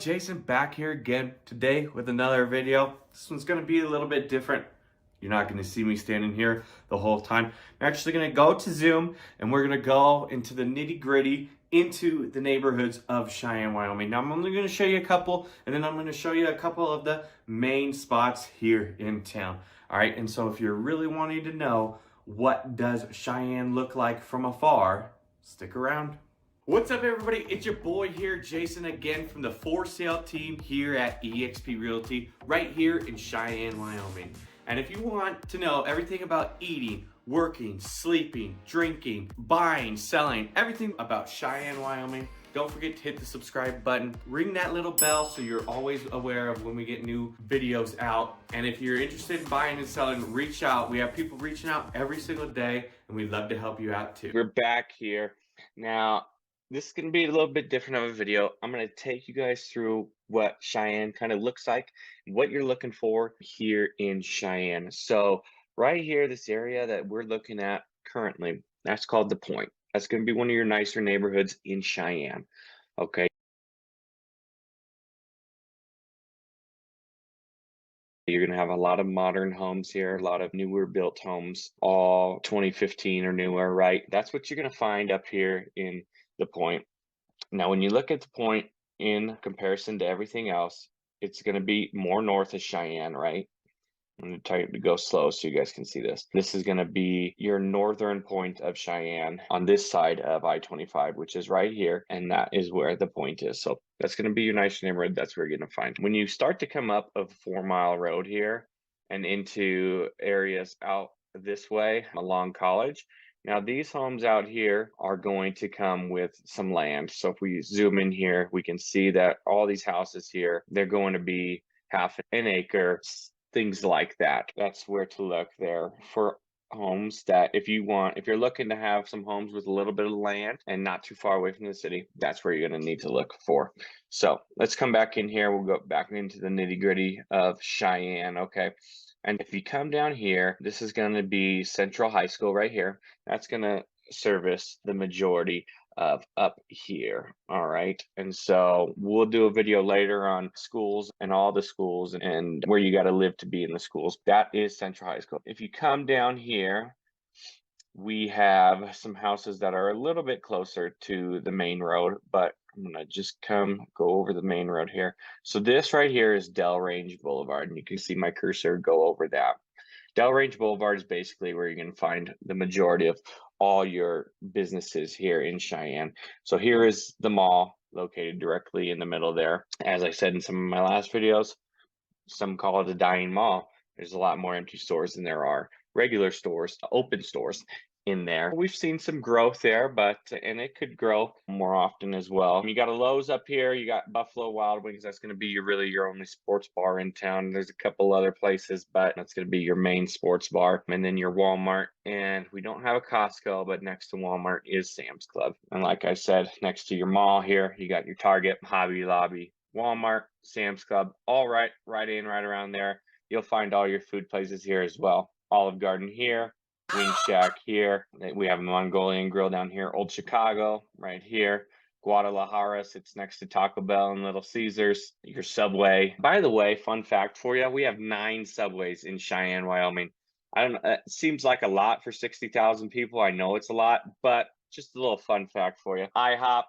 Jason back here again today with another video. This one's going to be a little bit different. You're not going to see me standing here the whole time. I'm actually going to go to Zoom and we're going to go into the nitty gritty into the neighborhoods of Cheyenne, Wyoming. Now I'm only going to show you a couple and then I'm going to show you a couple of the main spots here in town. All right, and so if you're really wanting to know what does Cheyenne look like from afar, stick around. What's up, everybody? It's your boy here, Jason, again from the for sale team here at eXp Realty, right here in Cheyenne, Wyoming. And if you want to know everything about eating, working, sleeping, drinking, buying, selling, everything about Cheyenne, Wyoming, don't forget to hit the subscribe button, ring that little bell so you're always aware of when we get new videos out. And if you're interested in buying and selling, reach out. We have people reaching out every single day and we'd love to help you out too. We're back here. Now, this is going to be a little bit different of a video. I'm going to take you guys through what Cheyenne kind of looks like, what you're looking for here in Cheyenne. So right here, this area that we're looking at currently, that's called The Point. That's going to be one of your nicer neighborhoods in Cheyenne. Okay. You're going to have a lot of modern homes here, a lot of newer built homes, all 2015 or newer, right? That's what you're going to find up here in The Point. Now, when you look at The Point in comparison to everything else, it's going to be more north of Cheyenne, right? I'm going to try to go slow so you guys can see this. This is going to be your northern point of Cheyenne on this side of I-25, which is right here. And that is where The Point is. So that's going to be your nice neighborhood. That's where you're going to find. When you start to come up a 4-mile road here and into areas out this way along College, now these homes out here are going to come with some land. So if we zoom in here, we can see that all these houses here, they're going to be half an acre, things like that. That's where to look there for homes that if you're looking to have some homes with a little bit of land and not too far away from the city, that's where you're going to need to look for. So let's come back in here. We'll go back into the nitty gritty of Cheyenne. Okay. And if you come down here, this is going to be Central High School right here. That's going to service the majority of up here. All right. And so we'll do a video later on schools and all the schools and where you got to live to be in the schools. That is Central High School. If you come down here, we have some houses that are a little bit closer to the main road, but I'm gonna just go over the main road here. So this right here is Del Range Boulevard, and you can see my cursor go over that. Del Range Boulevard is basically where you're gonna find the majority of all your businesses here in Cheyenne. So here is the mall located directly in the middle there. As I said in some of my last videos, some call it a dying mall. There's a lot more empty stores than there are regular stores, open stores in there. We've seen some growth there, and it could grow more often as well. You got a Lowe's up here, you got Buffalo Wild Wings. That's going to be your only sports bar in town. There's a couple other places, but that's going to be your main sports bar. And then your Walmart, and we don't have a Costco, but next to Walmart is Sam's Club. And like I said, next to your mall here, you got your Target, Hobby Lobby, Walmart, Sam's Club, all right around there. You'll find all your food places here as well. Olive Garden here, Wing Shack here. We have a Mongolian Grill down here. Old Chicago right here. Guadalajara sits next to Taco Bell and Little Caesars. Your Subway. By the way, fun fact for you, we have 9 Subways in Cheyenne, Wyoming. I don't know, it seems like a lot for 60,000 people. I know it's a lot, but just a little fun fact for you. IHOP,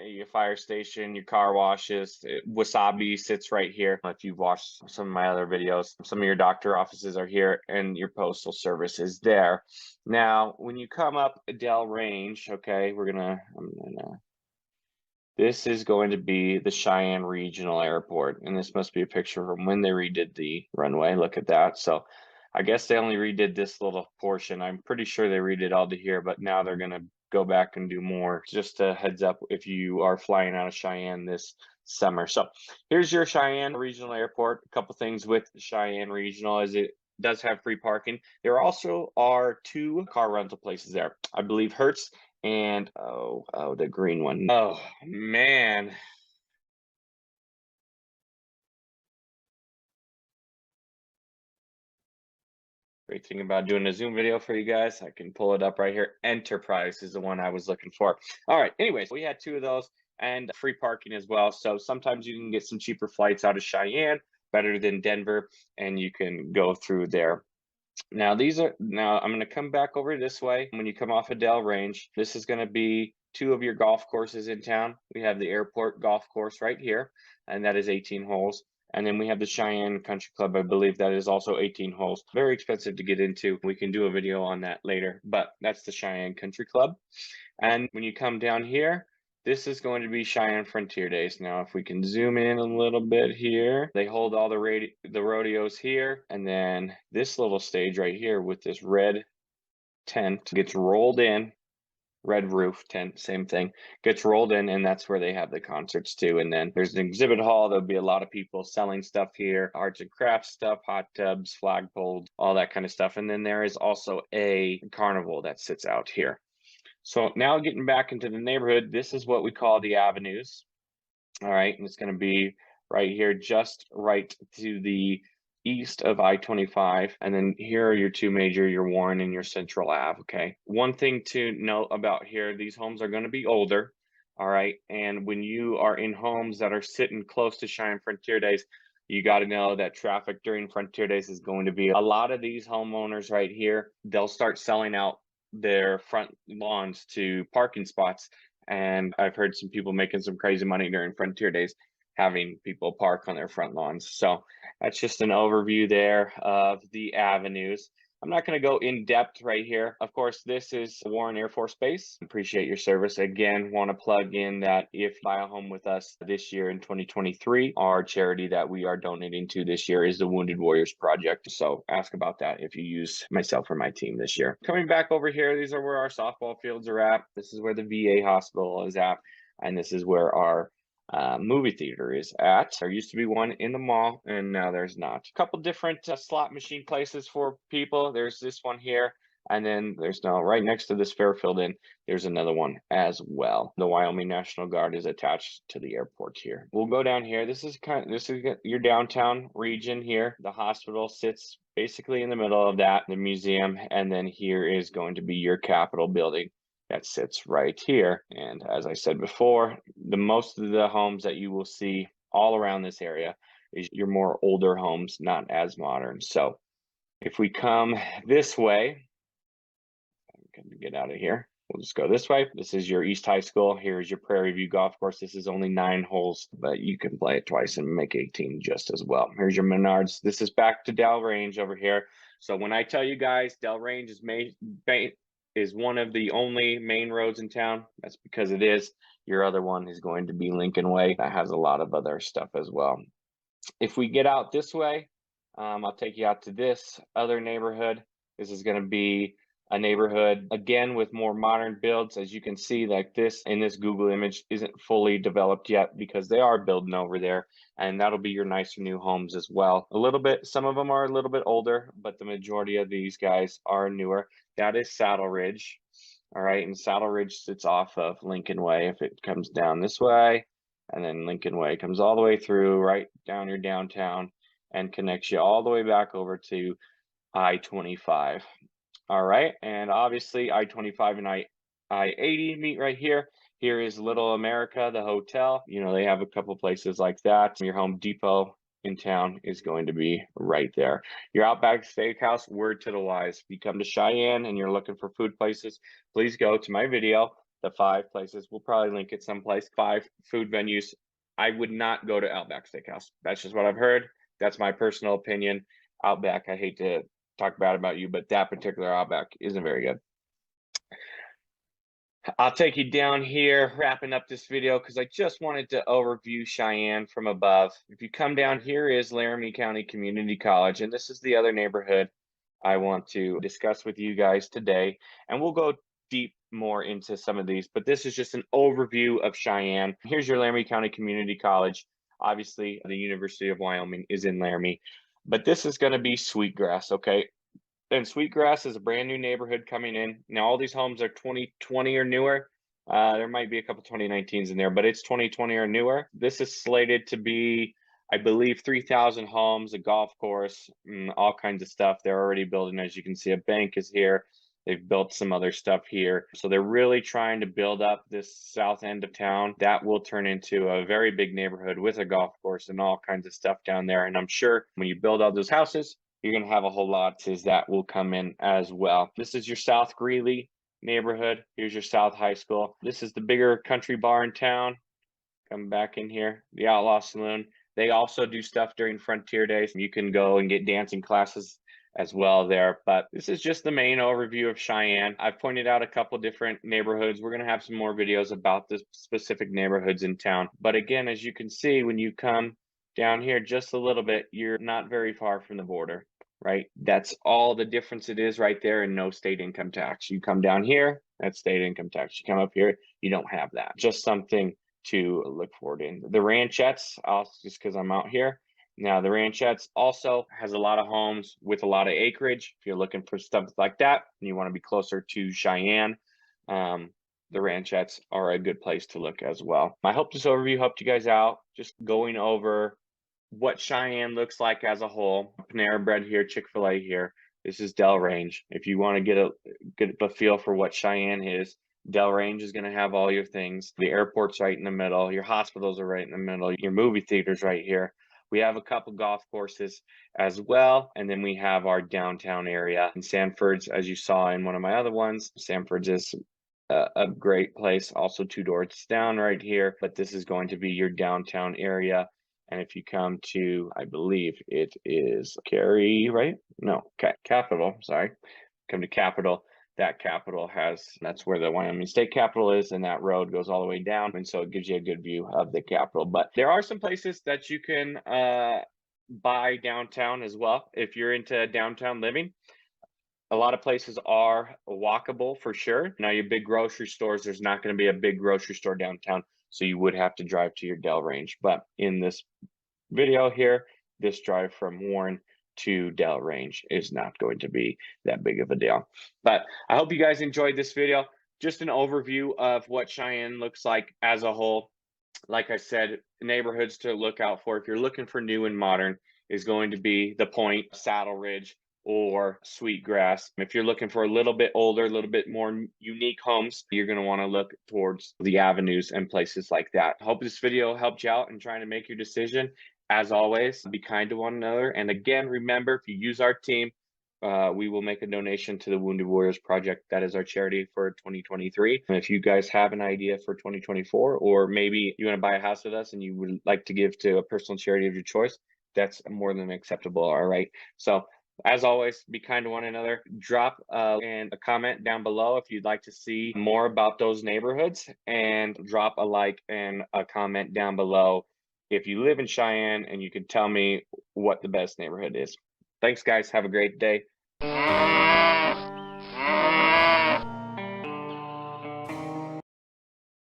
your fire station, your car washes. Wasabi sits right here. If you've watched some of my other videos, some of your doctor offices are here and your postal service is there. Now, when you come up Del Range, okay, this is going to be the Cheyenne Regional Airport. And this must be a picture from when they redid the runway. Look at that. So I guess they only redid this little portion. I'm pretty sure they redid all to here, but now they're going to go back and do more. Just a heads up if you are flying out of Cheyenne this summer. So here's your Cheyenne Regional Airport. A couple things with Cheyenne Regional is it does have free parking. There also are 2 car rental places there. I believe Hertz and the green one. Oh man. Great thing about doing a Zoom video for you guys, I can pull it up right here. Enterprise is the one I was looking for. All right, anyways, we had 2 of those. and free parking as well. So sometimes you can get some cheaper flights out of Cheyenne, better than Denver, and you can go through there. Now I'm going to come back over this way. When you come off of Dell Range, this is going to be two of your golf courses in town. We have the airport golf course right here, and that is 18 holes. And then we have the Cheyenne Country Club. I believe that is also 18 holes. Very expensive to get into. We can do a video on that later, but that's the Cheyenne Country Club. And when you come down here, this is going to be Cheyenne Frontier Days. Now, if we can zoom in a little bit here, they hold all the rodeos here. And then this little stage right here with this red tent gets rolled in, red roof tent, same thing, gets rolled in, and that's where they have the concerts too. And then there's an exhibit hall. There'll be a lot of people selling stuff here, arts and crafts stuff, hot tubs, flagpoles, all that kind of stuff. And then there is also a carnival that sits out here. So now getting back into the neighborhood, this is what we call the avenues. All right, and it's going to be right here, just right to the east of I-25. And then here are your two major, your Warren and your Central Ave, okay? One thing to note about here, these homes are going to be older, all right? And when you are in homes that are sitting close to Cheyenne Frontier Days, you got to know that traffic during Frontier Days is going to be a lot of these homeowners right here. They'll start selling out their front lawns to parking spots, and I've heard some people making some crazy money during Frontier Days having people park on their front lawns. So that's just an overview there of the avenues. I'm not going to go in depth right here. Of course, this is Warren Air Force Base. Appreciate your service. Again, want to plug in that if you buy a home with us this year in 2023, our charity that we are donating to this year is the Wounded Warriors Project. So ask about that if you use myself or my team this year. Coming back over here, these are where our softball fields are at. This is where the VA hospital is at. And this is where our movie theater is at. There used to be one in the mall, and now there's not. A couple different slot machine places for people. There's this one here, and then there's now right next to this Fairfield Inn, there's another one as well. The Wyoming National Guard is attached to the airport here. We'll go down here. This is your downtown region here. The hospital sits basically in the middle of that, the museum, and then here is going to be your Capitol building that sits right here. And as I said before, most of the homes that you will see all around this area is your more older homes, not as modern. So if we come this way, I'm going to get out of here. We'll just go this way. This is your East High School. Here's your Prairie View Golf Course. This is only 9 holes, but you can play it twice and make 18 just as well. Here's your Menards. This is back to Dell Range over here. So when I tell you guys Dell Range is one of the only main roads in town, that's because it is. Your other one is going to be Lincoln Way. That has a lot of other stuff as well. If we get out this way, I'll take you out to this other neighborhood. This is going to be a neighborhood, again, with more modern builds. As you can see, like this in this Google image isn't fully developed yet because they are building over there, and that'll be your nicer new homes as well. Some of them are a little bit older, but the majority of these guys are newer. That is Saddle Ridge. All right, and Saddle Ridge sits off of Lincoln Way. If it comes down this way, and then Lincoln Way comes all the way through right down your downtown and connects you all the way back over to I-25. All right, and obviously I-25 and I-80 meet right here. Here is Little America, the hotel. You know, they have a couple places like that. Your Home Depot in town is going to be right there. Your Outback Steakhouse, word to the wise. If you come to Cheyenne and you're looking for food places, please go to my video, the 5 places. We'll probably link it someplace. 5 food venues. I would not go to Outback Steakhouse. That's just what I've heard. That's my personal opinion. Outback, I hate to talk bad about you, but that particular Outback isn't very good. I'll take you down here, wrapping up this video, because I just wanted to overview Cheyenne from above. If you come down, here is Laramie County Community College, and this is the other neighborhood I want to discuss with you guys today. And we'll go deep more into some of these, but this is just an overview of Cheyenne. Here's your Laramie County Community College. Obviously, the University of Wyoming is in Laramie, but this is going to be Sweetgrass, okay? And Sweetgrass is a brand new neighborhood coming in. Now, all these homes are 2020 or newer. There might be a couple 2019s in there, but it's 2020 or newer. This is slated to be, I believe, 3,000 homes, a golf course, all kinds of stuff. They're already building, as you can see, a bank is here. They've built some other stuff here. So they're really trying to build up this south end of town. That will turn into a very big neighborhood with a golf course and all kinds of stuff down there. And I'm sure when you build all those houses, you're going to have a whole lot that will come in as well. This is your South Greeley neighborhood. Here's your South High School. This is the bigger country bar in town. Come back in here, the Outlaw Saloon. They also do stuff during Frontier Days. You can go and get dancing classes as well there. But this is just the main overview of Cheyenne. I've pointed out a couple different neighborhoods. We're going to have some more videos about the specific neighborhoods in town. But again, as you can see, when you come down here just a little bit, you're not very far from the border, right? That's all the difference it is right there, and no state income tax. You come down here, that's state income tax. You come up here, you don't have that. Just something to look forward in. The Ranchettes, just because I'm out here. Now, the Ranchettes also has a lot of homes with a lot of acreage. If you're looking for stuff like that and you want to be closer to Cheyenne, the Ranchettes are a good place to look as well. I hope this overview helped you guys out, just going over what Cheyenne looks like as a whole. Panera Bread here, Chick-fil-A here. This is Del Range. If you want to get a feel for what Cheyenne is, Del Range is going to have all your things. The airport's right in the middle. Your hospitals are right in the middle. Your movie theater's right here. We have a couple golf courses as well. And then we have our downtown area. In Sanford's, as you saw in one of my other ones, Sanford's is a great place. Also 2 doors down right here. But this is going to be your downtown area. And if you come to, I believe it is Cary, right? No, Capitol, sorry. Come to Capitol. That Capitol that's where the Wyoming State Capitol is, and that road goes all the way down. And so it gives you a good view of the Capitol. But there are some places that you can buy downtown as well. If you're into downtown living, a lot of places are walkable for sure. Now, your big grocery stores, there's not going to be a big grocery store downtown. So you would have to drive to your Del Range. But in this video here, this drive from Warren to Del Range is not going to be that big of a deal. But I hope you guys enjoyed this video. Just an overview of what Cheyenne looks like as a whole. Like I said, neighborhoods to look out for if you're looking for new and modern is going to be the Point, Saddle Ridge, or Sweetgrass. If you're looking for a little bit older, a little bit more unique homes, you're going to want to look towards the avenues and places like that. I hope this video helped you out in trying to make your decision. As always, be kind to one another. And again, remember, if you use our team, we will make a donation to the Wounded Warriors Project. That is our charity for 2023. And if you guys have an idea for 2024, or maybe you want to buy a house with us and you would like to give to a personal charity of your choice, that's more than acceptable. All right. So as always, be kind to one another. Drop a comment down below if you'd like to see more about those neighborhoods, and drop a like and a comment down below if you live in Cheyenne and you can tell me what the best neighborhood is. Thanks, guys. Have a great day.